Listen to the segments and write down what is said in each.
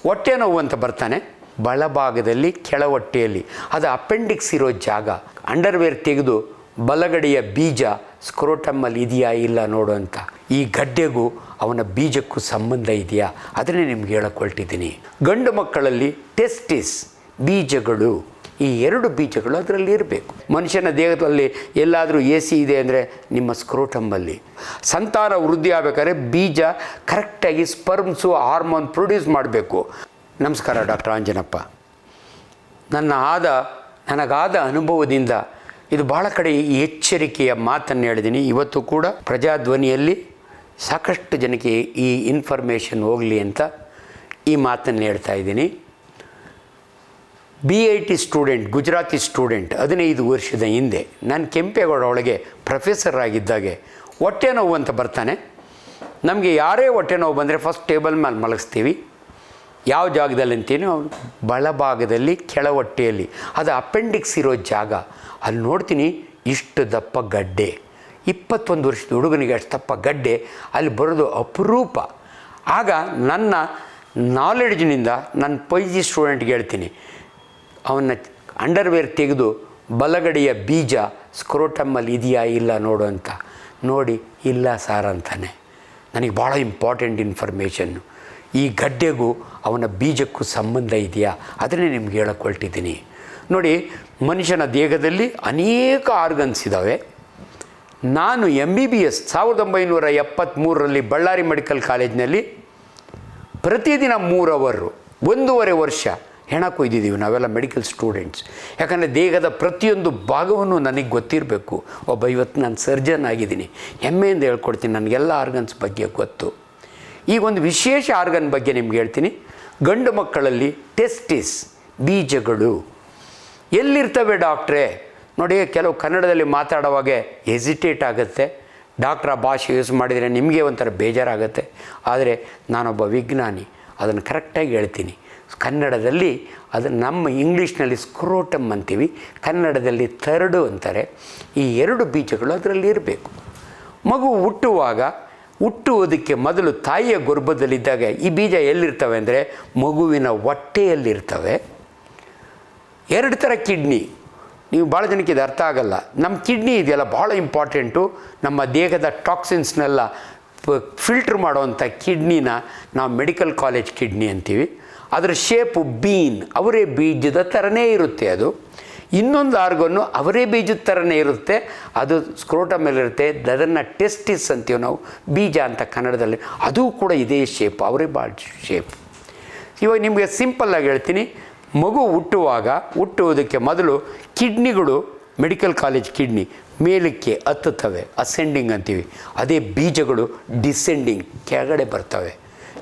ಹೊಟ್ಟೆ ನೋವು ಅಂತ ಬರ್ತಾನೆ, ಬಲಭಾಗದಲ್ಲಿ ಕೆಳ ಹೊಟ್ಟೆಯಲ್ಲಿ, ಅದು ಅಪೆಂಡಿಕ್ಸ್ ಇರೋ ಜಾಗ. ಅಂಡರ್ವೇರ್ ತೆಗೆದು ಬಲಗಡೆಯ ಬೀಜ ಸ್ಕ್ರೋಟಮ್ಮಲ್ಲಿ ಇದೆಯಾ ಇಲ್ಲ ನೋಡು ಅಂತ. ಈ ಗಡ್ಡೆಗೂ ಅವನ ಬೀಜಕ್ಕೂ ಸಂಬಂಧ ಇದೆಯಾ ಅದನ್ನೇ ನಿಮ್ಗೆ ಹೇಳಕ್ಕೆ ಹೊರಟಿದ್ದೀನಿ. ಗಂಡು ಮಕ್ಕಳಲ್ಲಿ ಟೆಸ್ಟಿಸ್ ಬೀಜಗಳು, ಈ 2 ಬೀಜಗಳು ಅದರಲ್ಲಿ ಇರಬೇಕು. ಮನುಷ್ಯನ ದೇಹದಲ್ಲಿ ಎಲ್ಲಾದರೂ AC ಇದೆ ಅಂದರೆ ನಿಮ್ಮ ಸ್ಕ್ರೋಟಮ್ಮಲ್ಲಿ. ಸಂತಾನ ವೃದ್ಧಿ ಆಗಬೇಕಾದ್ರೆ ಬೀಜ ಕರೆಕ್ಟಾಗಿ ಸ್ಪರ್ಮ್ಸು ಹಾರ್ಮೋನ್ ಪ್ರೊಡ್ಯೂಸ್ ಮಾಡಬೇಕು. ನಮಸ್ಕಾರ, ಡಾಕ್ಟರ್ ಆಂಜನಪ್ಪ. ನನಗಾದ ಅನುಭವದಿಂದ ಇದು ಭಾಳ ಕಡೆ ಈ ಎಚ್ಚರಿಕೆಯ ಮಾತನ್ನು ಹೇಳಿದ್ದೀನಿ. ಇವತ್ತು ಕೂಡ ಪ್ರಜಾಧ್ವನಿಯಲ್ಲಿ ಸಾಕಷ್ಟು ಜನಕ್ಕೆ ಈ ಇನ್ಫಾರ್ಮೇಷನ್ ಹೋಗಲಿ ಅಂತ ಈ ಮಾತನ್ನು ಹೇಳ್ತಾ ಇದ್ದೀನಿ. BIT ಸ್ಟೂಡೆಂಟ್, ಗುಜರಾತಿ ಸ್ಟೂಡೆಂಟ್, 15 ವರ್ಷದ ಹಿಂದೆ ನಾನು ಕೆಂಪೇಗೌಡ ಒಳಗೆ ಪ್ರೊಫೆಸರ್ ಆಗಿದ್ದಾಗೆ ಹೊಟ್ಟೆ ನೋವು ಅಂತ ಬರ್ತಾನೆ. ನಮಗೆ ಯಾರೇ ಹೊಟ್ಟೆ ನೋವು ಬಂದರೆ ಫಸ್ಟ್ ಟೇಬಲ್ ಮೇಲೆ ಮಲಗಿಸ್ತೀವಿ. ಯಾವ ಜಾಗದಲ್ಲಿ ಅಂತೀನಿ, ಅವನು ಬಲಭಾಗದಲ್ಲಿ ಕೆಳ ಹೊಟ್ಟೆಯಲ್ಲಿ, ಅದು ಅಪೆಂಡಿಕ್ಸ್ ಇರೋ ಜಾಗ. ಅಲ್ಲಿ ನೋಡ್ತೀನಿ ಇಷ್ಟು ದಪ್ಪ ಗಡ್ಡೆ, 21 ವರ್ಷದ ಹುಡುಗನಿಗೆ ಅಷ್ಟು ದಪ್ಪ ಗಡ್ಡೆ ಅಲ್ಲಿ ಬರೋದು ಅಪರೂಪ. ಆಗ ನನ್ನ ನಾಲೆಡ್ಜ್ನಿಂದ ನನ್ನ PG ಸ್ಟೂಡೆಂಟ್ಗೆ ಹೇಳ್ತೀನಿ, ಅವನ್ನ ಅಂಡರ್ವೇರ್ ತೆಗೆದು ಬಲಗಡೆಯ ಬೀಜ ಸ್ಕ್ರೋಟಮ್ಮಲ್ಲಿ ಇದೆಯಾ ಇಲ್ಲ ನೋಡು ಅಂತ. ನೋಡಿ ಇಲ್ಲ ಸಾರ್ ಅಂತಾನೆ. ನನಗೆ ಭಾಳ ಇಂಪಾರ್ಟೆಂಟ್ ಇನ್ಫಾರ್ಮೇಷನ್ನು. ಈ ಗಡ್ಡೆಗೂ ಅವನ ಬೀಜಕ್ಕೂ ಸಂಬಂಧ ಇದೆಯಾ ಅದನ್ನೇ ನಿಮ್ಗೆ ಹೇಳಕ್ಕೆ ಹೊರಟಿದ್ದೀನಿ. ನೋಡಿ, ಮನುಷ್ಯನ ದೇಹದಲ್ಲಿ ಅನೇಕ ಆರ್ಗನ್ಸ್ ಇದ್ದಾವೆ. ನಾನು MBBS 1973ರಲ್ಲಿ ಬಳ್ಳಾರಿ ಮೆಡಿಕಲ್ ಕಾಲೇಜಿನಲ್ಲಿ ಪ್ರತಿದಿನ 3 ಅವರ್ 1.5 ವರ್ಷ ಹೆಣ ಕೊಯ್ದಿದ್ದೀವಿ ನಾವೆಲ್ಲ ಮೆಡಿಕಲ್ ಸ್ಟೂಡೆಂಟ್ಸ್. ಯಾಕಂದರೆ ದೇಹದ ಪ್ರತಿಯೊಂದು ಭಾಗವನ್ನು ನನಗೆ ಗೊತ್ತಿರಬೇಕು. ಇವತ್ತು ನಾನು ಸರ್ಜನ್ ಆಗಿದ್ದೀನಿ, ಹೆಮ್ಮೆಯಿಂದ ಹೇಳ್ಕೊಡ್ತೀನಿ, ನನಗೆಲ್ಲ ಆರ್ಗನ್ಸ್ ಬಗ್ಗೆ ಗೊತ್ತು. ಈಗ ಒಂದು ವಿಶೇಷ ಆರ್ಗನ್ ಬಗ್ಗೆ ನಿಮ್ಗೆ ಹೇಳ್ತೀನಿ. ಗಂಡು ಮಕ್ಕಳಲ್ಲಿ ಟೆಸ್ಟಿಸ್ ಬೀಜಗಳು ಎಲ್ಲಿರ್ತವೆ ಡಾಕ್ಟ್ರೇ? ನೋಡಿ, ಕೆಲವು ಕನ್ನಡದಲ್ಲಿ ಮಾತಾಡುವಾಗ ಹೆಸಿಟೇಟ್ ಆಗುತ್ತೆ. ಡಾಕ್ಟ್ರ ಭಾಷೆ ಯೂಸ್ ಮಾಡಿದರೆ ನಿಮಗೆ ಒಂಥರ ಬೇಜಾರಾಗುತ್ತೆ. ಆದರೆ ನಾನೊಬ್ಬ ವಿಜ್ಞಾನಿ, ಅದನ್ನು ಕರೆಕ್ಟಾಗಿ ಹೇಳ್ತೀನಿ. ಕನ್ನಡದಲ್ಲಿ ಅದನ್ನು ನಮ್ಮ ಇಂಗ್ಲೀಷ್ನಲ್ಲಿ ಸ್ಕ್ರೋಟಮ್ ಅಂತೀವಿ, ಕನ್ನಡದಲ್ಲಿ ಥರ್ಡು ಅಂತಾರೆ. ಈ 2 ಬೀಜಗಳು ಅದರಲ್ಲಿ ಇರಬೇಕು. ಮಗು ಹುಟ್ಟುವುದಕ್ಕೆ ಮೊದಲು ತಾಯಿಯ ಗರ್ಭದಲ್ಲಿದ್ದಾಗ ಈ ಬೀಜ ಎಲ್ಲಿರ್ತವೆ ಅಂದರೆ ಮಗುವಿನ ಹೊಟ್ಟೆಯಲ್ಲಿರ್ತವೆ. 2 ಥರ ಕಿಡ್ನಿ. ನೀವು ಭಾಳ ಜನಕ್ಕೆ ಇದು ಅರ್ಥ ಆಗಲ್ಲ. ನಮ್ಮ ಕಿಡ್ನಿ ಇದೆಯಲ್ಲ ಭಾಳ ಇಂಪಾರ್ಟೆಂಟು. ನಮ್ಮ ದೇಹದ ಟಾಕ್ಸಿನ್ಸ್ನೆಲ್ಲ ಫಿಲ್ಟ್ರ್ ಮಾಡೋವಂಥ ಕಿಡ್ನಿನ ನಾವು ಮೆಡಿಕಲ್ ಕಾಲೇಜ್ ಕಿಡ್ನಿ ಅಂತೀವಿ. ಅದರ ಶೇಪು ಬೀನ್, ಅವರೇ ಬೀಜದ ಥರನೇ ಇರುತ್ತೆ. ಅದು ಇನ್ನೊಂದು ಆರ್ಗನ್ನು ಅವರೇ ಬೀಜದ ಥರನೇ ಇರುತ್ತೆ, ಅದು ಸ್ಕ್ರೋಟಮಲ್ಲಿರುತ್ತೆ. ಅದನ್ನು ಟೆಸ್ಟಿಸ್ ಅಂತೀವಿ ನಾವು, ಬೀಜ ಅಂತ ಕನ್ನಡದಲ್ಲಿ. ಅದು ಕೂಡ ಇದೇ ಶೇಪ್, ಅವರೇ ಭಾಳ ಶೇಪ್. ಇವಾಗ ನಿಮಗೆ ಸಿಂಪಲ್ಲಾಗಿ ಹೇಳ್ತೀನಿ. ಮಗು ಹುಟ್ಟುವುದಕ್ಕೆ ಮೊದಲು ಕಿಡ್ನಿಗಳು, ಮೆಡಿಕಲ್ ಕಾಲೇಜ್ ಕಿಡ್ನಿ ಮೇಲಕ್ಕೆ ಹತ್ತುತ್ತವೆ, ಅಸೆಂಡಿಂಗ್ ಅಂತೀವಿ. ಅದೇ ಬೀಜಗಳು ಡಿಸೆಂಡಿಂಗ್, ಕೆಳಗಡೆ ಬರ್ತವೆ.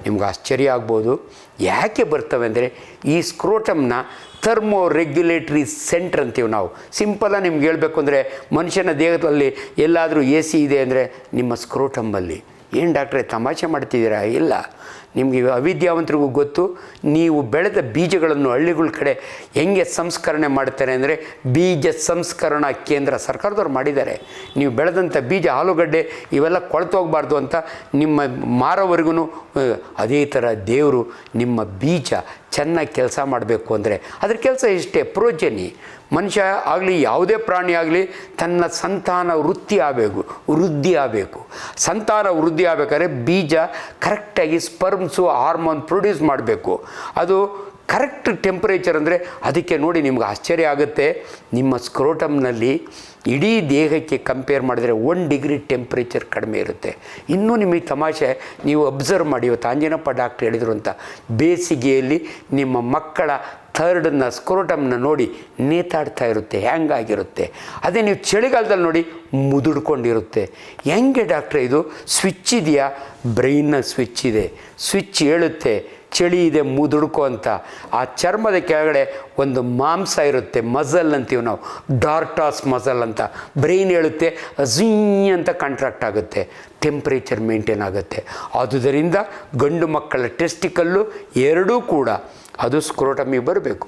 ನಿಮ್ಗೆ ಆಶ್ಚರ್ಯ ಆಗ್ಬೋದು, ಯಾಕೆ ಬರ್ತವೆ ಅಂದರೆ ಈ ಸ್ಕ್ರೋಟಮ್ನ ಥರ್ಮೋ ರೆಗ್ಯುಲೇಟ್ರಿ ಸೆಂಟ್ರ್ ಅಂತೀವಿ ನಾವು. ಸಿಂಪಲಾಗಿ ನಿಮ್ಗೆ ಹೇಳಬೇಕು ಅಂದರೆ ಮನುಷ್ಯನ ದೇಹದಲ್ಲಿ ಎಲ್ಲಾದರೂ AC ಇದೆ ಅಂದರೆ ನಿಮ್ಮ ಸ್ಕ್ರೋಟಮ್ಮಲ್ಲಿ. ಏನು ಡಾಕ್ಟ್ರೇ ತಮಾಷೆ ಮಾಡ್ತಿದ್ದೀರಾ? ಇಲ್ಲ, ನಿಮಗೆ ಅವಿದ್ಯಾವಂತರಿಗೂ ಗೊತ್ತು. ನೀವು ಬೆಳೆದ ಬೀಜಗಳನ್ನು ಹಳ್ಳಿಗಳ ಕಡೆ ಹೆಂಗೆ ಸಂಸ್ಕರಣೆ ಮಾಡ್ತಾರೆ ಅಂದರೆ ಬೀಜ ಸಂಸ್ಕರಣಾ ಕೇಂದ್ರ ಸರ್ಕಾರದವ್ರು ಮಾಡಿದ್ದಾರೆ. ನೀವು ಬೆಳೆದಂಥ ಬೀಜ, ಆಲೂಗಡ್ಡೆ ಇವೆಲ್ಲ ಕೊಳ್ತೋಗಬಾರ್ದು ಅಂತ ನಿಮ್ಮ ಮಾರೋವರೆಗೂ ಅದೇ ಥರ ದೇವರು ನಿಮ್ಮ ಬೀಜ ಚೆನ್ನಾಗಿ ಕೆಲಸ ಮಾಡಬೇಕು ಅಂದರೆ ಅದ್ರ ಕೆಲಸ ಇಷ್ಟೇ, ಪ್ರೋಜನಿ. ಮನುಷ್ಯ ಆಗಲಿ ಯಾವುದೇ ಪ್ರಾಣಿ ಆಗಲಿ ತನ್ನ ಸಂತಾನ ವೃದ್ಧಿ ಆಗಬೇಕು. ಸಂತಾನ ವೃದ್ಧಿ ಆಗಬೇಕಾದ್ರೆ ಬೀಜ ಕರೆಕ್ಟಾಗಿ ಸ್ಪರ್ಮ್ಸು ಹಾರ್ಮೋನ್ ಪ್ರೊಡ್ಯೂಸ್ ಮಾಡಬೇಕು. ಅದು ಕರೆಕ್ಟ್ ಟೆಂಪ್ರೇಚರ್ ಅಂದರೆ ಅದಕ್ಕೆ ನೋಡಿ ನಿಮ್ಗೆ ಆಶ್ಚರ್ಯ ಆಗುತ್ತೆ. ನಿಮ್ಮ ಸ್ಕ್ರೋಟಮ್ನಲ್ಲಿ ಇಡೀ ದೇಹಕ್ಕೆ ಕಂಪೇರ್ ಮಾಡಿದರೆ 1 ಡಿಗ್ರಿ ಟೆಂಪ್ರೇಚರ್ ಕಡಿಮೆ ಇರುತ್ತೆ. ಇನ್ನೂ ನಿಮಗೆ ತಮಾಷೆ, ನೀವು ಅಬ್ಸರ್ವ್ ಮಾಡಿ. ಇವತ್ತು ಆಂಜನಪ್ಪ ಡಾಕ್ಟ್ರ್ ಹೇಳಿದರು ಅಂತ, ಬೇಸಿಗೆಯಲ್ಲಿ ನಿಮ್ಮ ಮಕ್ಕಳ ಥರ್ಡನ್ನ ಸ್ಕ್ರೋಟಮ್ನ ನೋಡಿ ನೇತಾಡ್ತಾ ಇರುತ್ತೆ, ಹ್ಯಾಂಗಾಗಿರುತ್ತೆ. ಅದೇ ನೀವು ಚಳಿಗಾಲದಲ್ಲಿ ನೋಡಿ ಮುದುಡ್ಕೊಂಡಿರುತ್ತೆ. ಹೆಂಗೆ ಡಾಕ್ಟ್ರೆ ಇದು? ಸ್ವಿಚ್ ಇದೆಯಾ? ಬ್ರೈನ್ನ ಸ್ವಿಚ್ ಇದೆ. ಸ್ವಿಚ್ ಹೇಳುತ್ತೆ ಚಳಿ ಇದೆ ಮುದುಡ್ಕೋ ಅಂತ. ಆ ಚರ್ಮದ ಕೆಳಗಡೆ ಒಂದು ಮಾಂಸ ಇರುತ್ತೆ, ಮಸಲ್ ಅಂತೀವಿ ನಾವು, ಡಾರ್ಟಾಸ್ ಮಸಲ್ ಅಂತ. ಬ್ರೈನ್ ಹೇಳುತ್ತೆ ಝೀ ಅಂತ ಕಾಂಟ್ರಾಕ್ಟ್ ಆಗುತ್ತೆ, ಟೆಂಪ್ರೇಚರ್ ಮೇಂಟೈನ್ ಆಗುತ್ತೆ. ಆದುದರಿಂದ ಗಂಡು ಮಕ್ಕಳ ಟೆಸ್ಟಿಕಲ್ಲು 2 ಕೂಡ ಅದು ಸ್ಕ್ರೋಟಮಿಗೆ ಬರಬೇಕು.